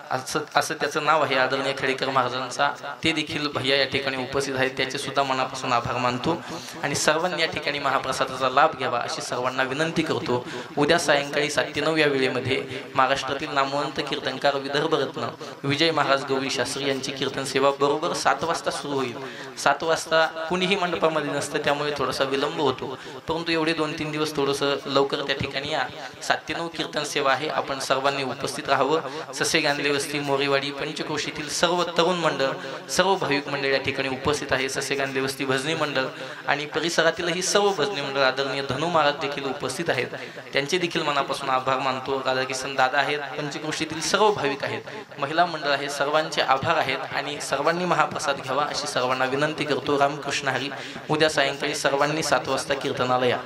असं त्याचं नाव आहे आदरणीय खडेकर महाराजांचा, ते देखील भैया या ठिकाणी उपस्थित आहेत, त्याचे सुद्धा मनापासून आभार मानतो। आणि सर्वांनी या ठिकाणी महाप्रसादाचा लाभ घ्यावा अशी सर्वांना विनंती करतो। उद्या सायंकाळी 7 ते 9 या वेळेमध्ये महाराष्ट्रातील नामवंत कीर्तनकार विदर्भ रत्न विजय महाराज गौरी शास्त्री यांची कीर्तन सेवा बरोबर 7 वाजता सुरू होईल। 7 वाजता कुणीही मंडपामध्ये नसतं, त्यामुळे थोडासा विलंब होतो, परंतु एवढे 2-3 दिवस थोडंसं लवकर त्या ठिकाणी या। 7 ते 9 कीर्तन सेवा आहे, आपण सर्वांनी उपस्थित राहावं। ससे गांधले वस्ती मोरेवाडी पंचक्रोशीतील सर्व तरुण मंडळ, सर्व भाविक मंडळ या ठिकाणी उपस्थित आहे. ससेगांधे वस्ती भजनी मंडळ आणि परिसरातीलही सर्व भजनी मंडळ, आदरणीय धनु महाराज देखील उपस्थित आहेत. त्यांचे देखील मनापासून आभार मानतो. राधाकिशन दादा आहेत, पंचक्रोशीतील सर्व भाविक आहेत, महिला मंडळ आहे, सर्वांचे आभार आहेत आणि सर्वांनी महाप्रसाद घ्यावा अशी सर्वांना विनंती करतो. रामकृष्ण हरी. उद्या सायंकाळी सर्वांनी 7 वाजता कीर्तनाला या.